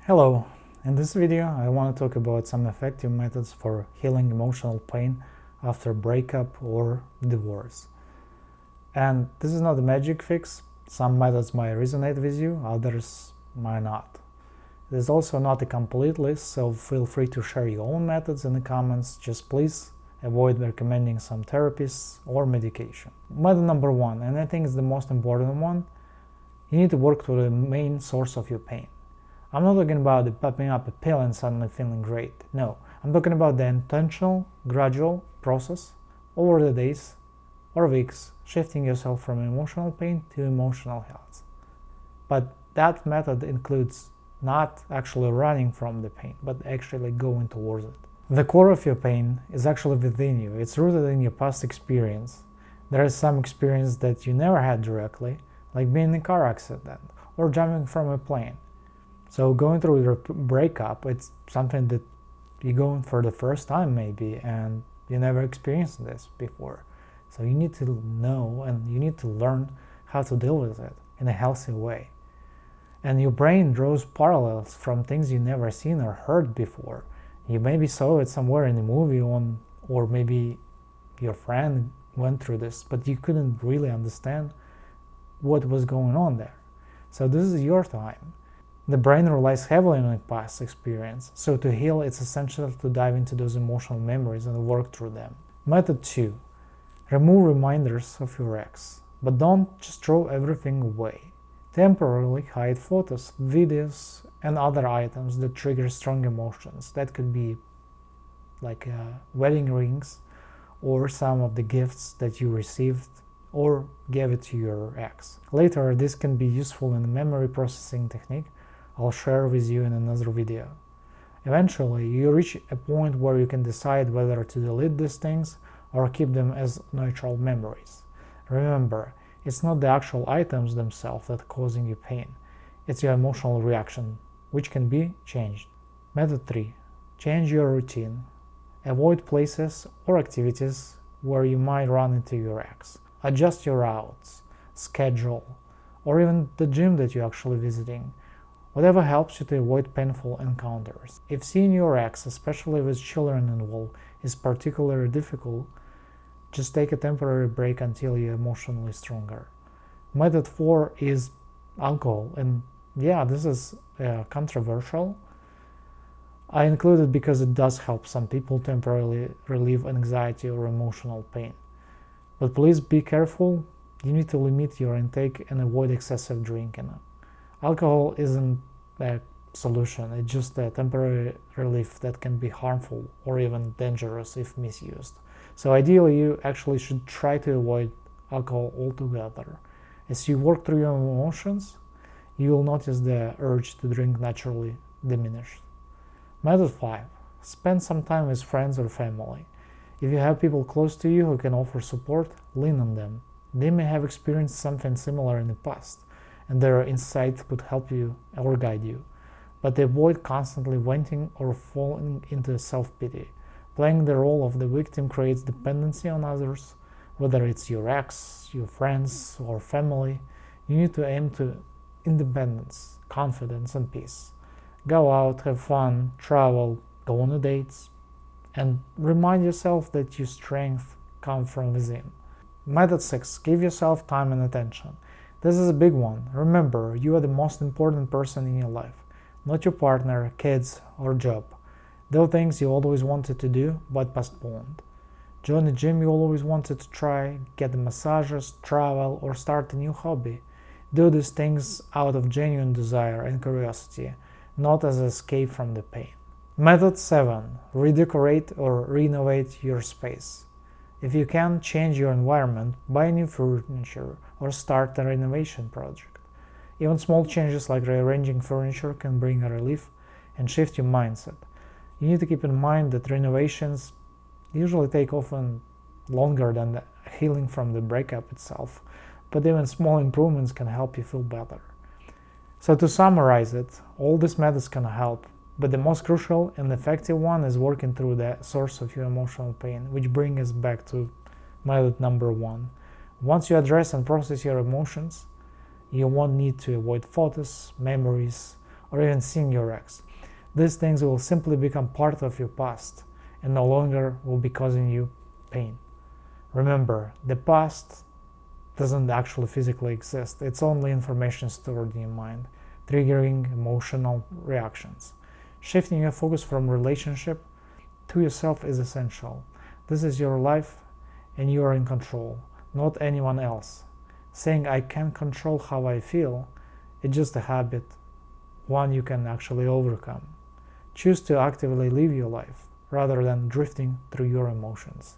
Hello, in this video I want to talk about some effective methods for healing emotional pain after breakup or divorce. And this is not a magic fix. Some methods might resonate with you, others might not. It is also not a complete list, so feel free to share your own methods in the comments. Just please avoid recommending some therapies or medication. Method number one, and I think it's the most important one, you need to work to the main source of your pain. I'm not talking about popping up a pill and suddenly feeling great. No, I'm talking about the intentional, gradual process over the days or weeks, shifting yourself from emotional pain to emotional health. But that method includes not actually running from the pain, but actually going towards it. The core of your pain is actually within you. It's rooted in your past experience. There is some experience that you never had directly, like being in a car accident or jumping from a plane. So going through your breakup, it's something that you're going for the first time maybe, and you never experienced this before. So you need to know and you need to learn how to deal with it in a healthy way. And your brain draws parallels from things you never seen or heard before. You maybe saw it somewhere in a movie or maybe your friend went through this, but you couldn't really understand what was going on there. So this is your time. The brain relies heavily on past experience, so to heal it's essential to dive into those emotional memories and work through them. Method 2. Remove reminders of your ex, but don't just throw everything away. Temporarily hide photos, videos, and other items that trigger strong emotions. That could be like wedding rings or some of the gifts that you received or gave it to your ex. Later, this can be useful in a memory processing technique I'll share with you in another video. Eventually, you reach a point where you can decide whether to delete these things or keep them as neutral memories. Remember, it's not the actual items themselves that are causing you pain. It's your emotional reaction, which can be changed. Method 3. Change your routine. Avoid places or activities where you might run into your ex. Adjust your routes, schedule, or even the gym that you're actually visiting. Whatever helps you to avoid painful encounters. If seeing your ex, especially with children involved, is particularly difficult, just take a temporary break until you're emotionally stronger. Method 4 is alcohol, and yeah, this is controversial. I include it because it does help some people temporarily relieve anxiety or emotional pain. But please be careful, you need to limit your intake and avoid excessive drinking. Alcohol isn't a solution, it's just a temporary relief that can be harmful or even dangerous if misused. So ideally, you actually should try to avoid alcohol altogether. As you work through your emotions, you will notice the urge to drink naturally diminish. Method 5. Spend some time with friends or family. If you have people close to you who can offer support, lean on them. They may have experienced something similar in the past, and their insight could help you or guide you. But avoid constantly venting or falling into self-pity. Playing the role of the victim creates dependency on others, whether it's your ex, your friends, or family. You need to aim to independence, confidence, and peace. Go out, have fun, travel, go on dates, and remind yourself that your strength comes from within. Method 6. Give yourself time and attention. This is a big one. Remember, you are the most important person in your life, not your partner, kids, or job. Those things you always wanted to do, but postponed. Join the gym you always wanted to try, get the massages, travel, or start a new hobby. Do these things out of genuine desire and curiosity, not as an escape from the pain. Method 7. Redecorate or renovate your space. If you can, change your environment, buy new furniture, or start a renovation project. Even small changes like rearranging furniture can bring a relief and shift your mindset. You need to keep in mind that renovations usually take often longer than the healing from the breakup itself, but even small improvements can help you feel better. So to summarize it, all these methods can help, but the most crucial and effective one is working through the source of your emotional pain, which brings us back to method number 1. Once you address and process your emotions, you won't need to avoid photos, memories, or even seeing your ex. These things will simply become part of your past and no longer will be causing you pain. Remember, the past doesn't actually physically exist. It's only information stored in your mind, triggering emotional reactions. Shifting your focus from relationship to yourself is essential. This is your life and you are in control, not anyone else. Saying I can control how I feel is just a habit, one you can actually overcome. Choose to actively live your life rather than drifting through your emotions.